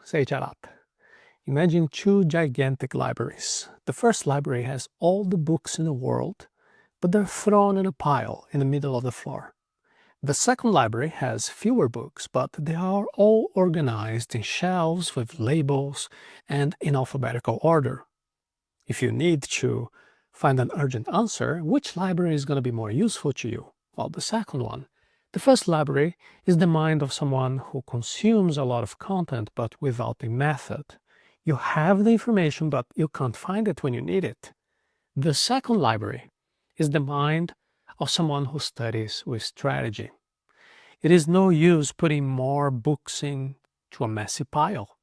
Seiiti Arata. Imagine two gigantic libraries. The first library has all the books in the world, but they're thrown in a pile in the middle of the floor. The second library has fewer books, but they are all organized in shelves with labels and in alphabetical order. If you need to find an urgent answer, which library is going to be more useful to you? Well, the second one. The first library is the mind of someone who consumes a lot of content but without a method. You have the information, but you can't find it when you need it. The second library is the mind of someone who studies with strategy. It is no use putting more books into a messy pile.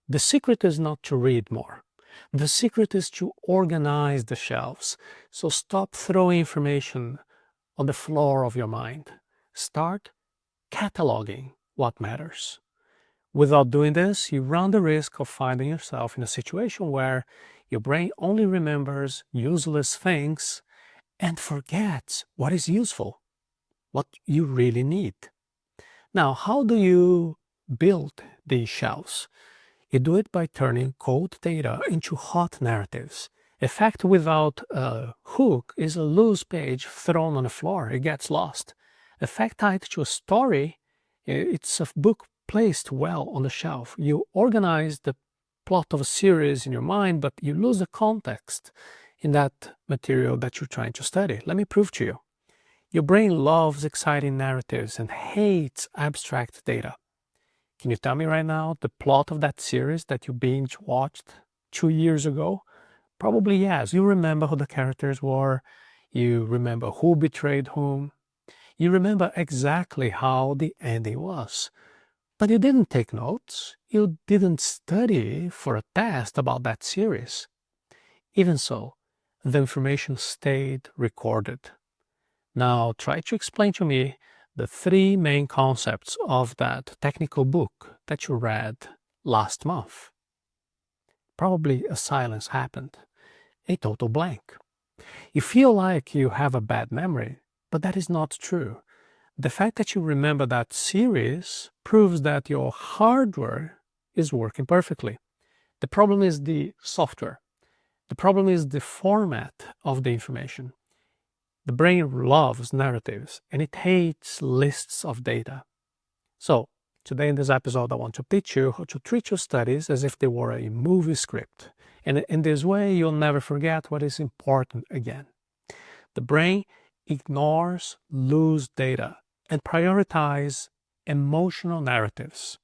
The secret is not to read more. The secret is to organize the shelves. So stop throwing information on the floor of your mind. Start cataloging what matters. Without doing this, you run the risk of finding yourself in a situation where your brain only remembers useless things and forgets what is useful, what you really need. Now, how do you build these shelves? You do it by turning cold data into hot narratives. A fact without a hook is a loose page thrown on the floor. It gets lost. A fact tied to a story, it's a book placed well on the shelf. You organize the plot of a series in your mind, but you lose the context in that material that you're trying to study. Let me prove to you. Your brain loves exciting narratives and hates abstract data. Can you tell me right now the plot of that series that you binge watched 2 years ago? Probably yes. You remember who the characters were. You remember who betrayed whom. You remember exactly how the ending was. But you didn't take notes. You didn't study for a test about that series. Even so, the information stayed recorded. Now try to explain to me the three main concepts of that technical book that you read last month. Probably a silence happened, a total blank. You feel like you have a bad memory, but that is not true. The fact that you remember that series proves that your hardware is working perfectly. The problem is the software. The problem is the format of the information. The brain loves narratives and it hates lists of data. So, today in this episode, I want to teach you how to treat your studies as if they were a movie script. And in this way, you'll never forget what is important again. The brain ignores loose data and prioritizes emotional narratives.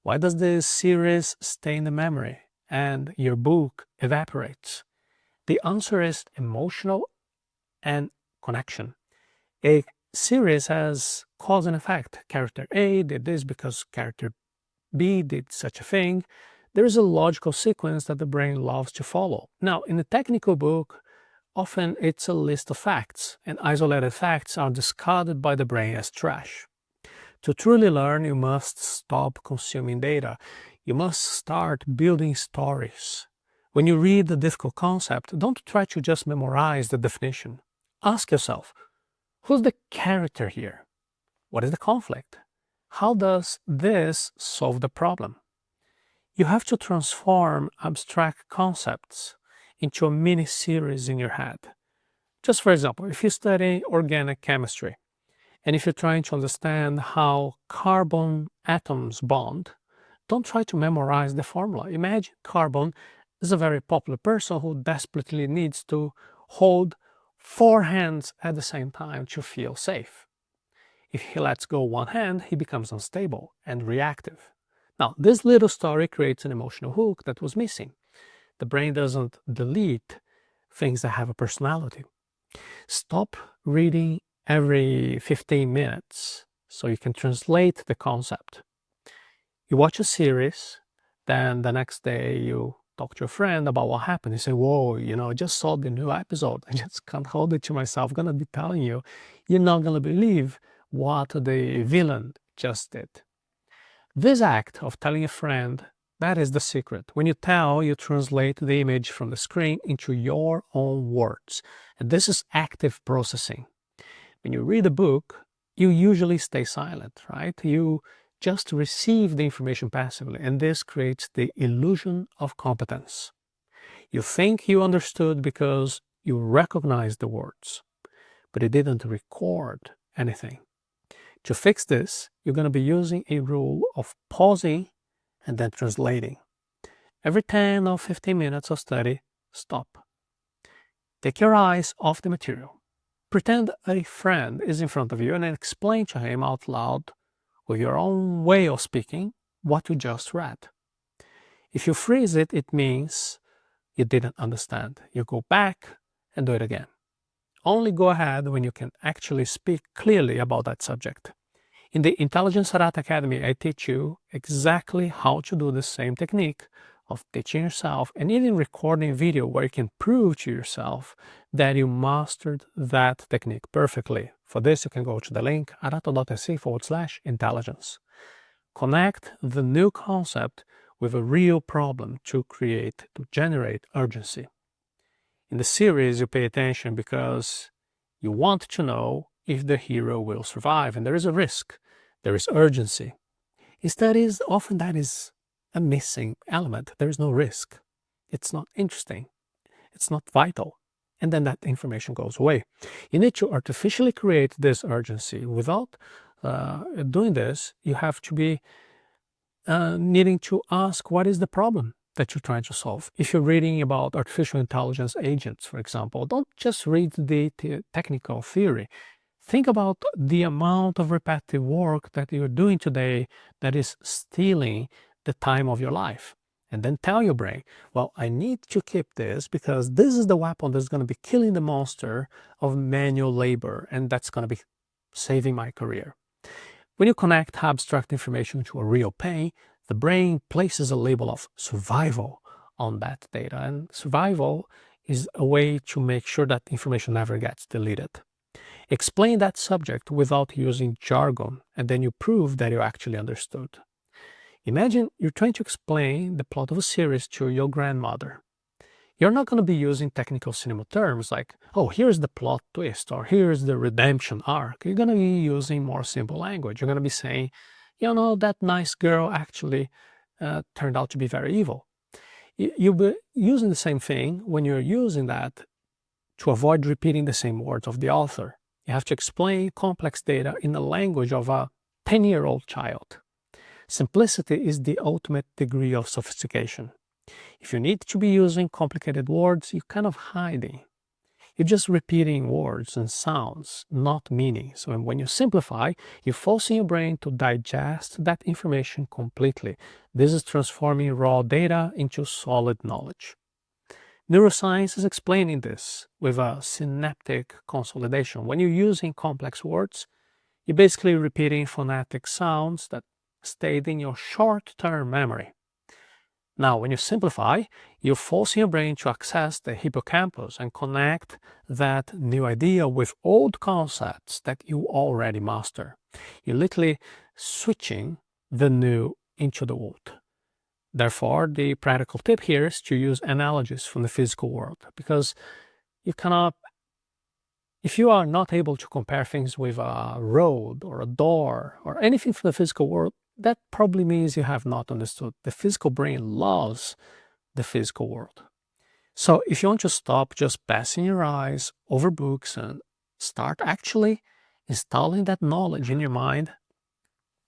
Why does this series stay in the memory and your book evaporates? The answer is emotional and connection. A series has cause and effect. Character A did this because character B did such a thing. There is a logical sequence that the brain loves to follow. Now, in a technical book, often it's a list of facts, and isolated facts are discarded by the brain as trash. To truly learn, you must stop consuming data. You must start building stories. When you read a difficult concept, don't try to just memorize the definition. Ask yourself, who's the character here? What is the conflict? How does this solve the problem? You have to transform abstract concepts into a mini-series in your head. Just for example, if you study organic chemistry, and if you're trying to understand how carbon atoms bond, don't try to memorize the formula. Imagine carbon is a very popular person who desperately needs to hold 4 hands at the same time to feel safe. If he lets go one hand, he becomes unstable and reactive. Now, this little story creates an emotional hook that was missing. The brain doesn't delete things that have a personality. Stop reading every 15 minutes so you can translate the concept. You watch a series, then the next day you talk to a friend about what happened. You say, whoa, I just saw the new episode. I just can't hold it to myself. I'm going to be telling you, you're not going to believe what the villain just did. This act of telling a friend, that is the secret. When you tell, you translate the image from the screen into your own words. And this is active processing. When you read a book, you usually stay silent, right? You just receive the information passively, and this creates the illusion of competence. You think you understood because you recognize the words, but it didn't record anything. To fix this, you're going to be using a rule of pausing and then translating. Every 10 or 15 minutes of study, stop. Take your eyes off the material. Pretend a friend is in front of you and then explain to him out loud with your own way of speaking what you just read. If you freeze it, it means you didn't understand. You go back and do it again. Only go ahead when you can actually speak clearly about that subject. In the Seiiti Arata Academy, I teach you exactly how to do the same technique of teaching yourself and even recording a video where you can prove to yourself that you mastered that technique perfectly. For this, you can go to the link arata.se/intelligence. Connect the new concept with a real problem to generate urgency. In the series, you pay attention because you want to know if the hero will survive, and there is a risk, there is urgency. In studies, often that is a missing element. There is no risk. It's not interesting. It's not vital. And then that information goes away. You need to artificially create this urgency. Without doing this, you have to be needing to ask, what is the problem that you're trying to solve? If you're reading about artificial intelligence agents, for example, don't just read the technical theory. Think about the amount of repetitive work that you're doing today that is stealing the time of your life. And then tell your brain, well, I need to keep this because this is the weapon that's going to be killing the monster of manual labor, and that's going to be saving my career. When you connect abstract information to a real pain, the brain places a label of survival on that data, and survival is a way to make sure that information never gets deleted. Explain that subject without using jargon, and then you prove that you actually understood. Imagine you're trying to explain the plot of a series to your grandmother. You're not going to be using technical cinema terms like, oh, here's the plot twist, or here's the redemption arc. You're going to be using more simple language. You're going to be saying, you know, that nice girl actually turned out to be very evil. You'll be using the same thing when you're using that to avoid repeating the same words of the author. You have to explain complex data in the language of a 10-year-old child. Simplicity is the ultimate degree of sophistication. If you need to be using complicated words, you're kind of hiding. You're just repeating words and sounds, not meaning. So when you simplify, you're forcing your brain to digest that information completely. This is transforming raw data into solid knowledge. Neuroscience is explaining this with a synaptic consolidation. When you're using complex words, you're basically repeating phonetic sounds that stayed in your short-term memory. Now, when you simplify, you're forcing your brain to access the hippocampus and connect that new idea with old concepts that you already master. You're literally switching the new into the old. Therefore, the practical tip here is to use analogies from the physical world, because you cannot, if you are not able to compare things with a road or a door or anything from the physical world, that probably means you have not understood. The physical brain loves the physical world. So if you want to stop just passing your eyes over books and start actually installing that knowledge in your mind,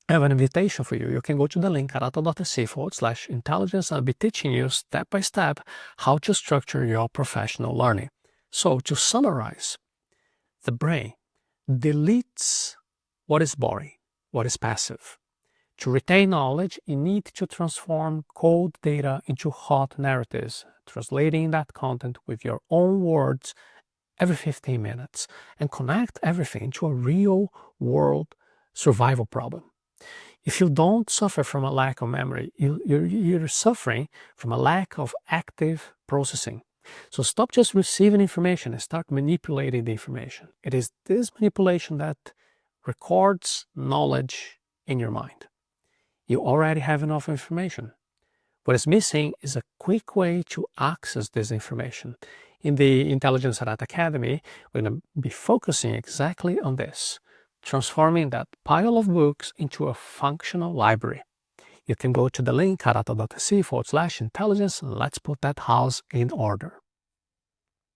I have an invitation for you. You can go to the link arata.se/intelligence. I'll be teaching you step by step how to structure your professional learning. So to summarize, the brain deletes what is boring, what is passive. To retain knowledge, you need to transform cold data into hot narratives, translating that content with your own words every 15 minutes, and connect everything to a real-world survival problem. If you don't suffer from a lack of memory, you're suffering from a lack of active processing. So stop just receiving information and start manipulating the information. It is this manipulation that records knowledge in your mind. You already have enough information. What is missing is a quick way to access this information. In the Seiiti Arata Academy, we're going to be focusing exactly on this, transforming that pile of books into a functional library. You can go to the link arata.se/intelligence and let's put that house in order.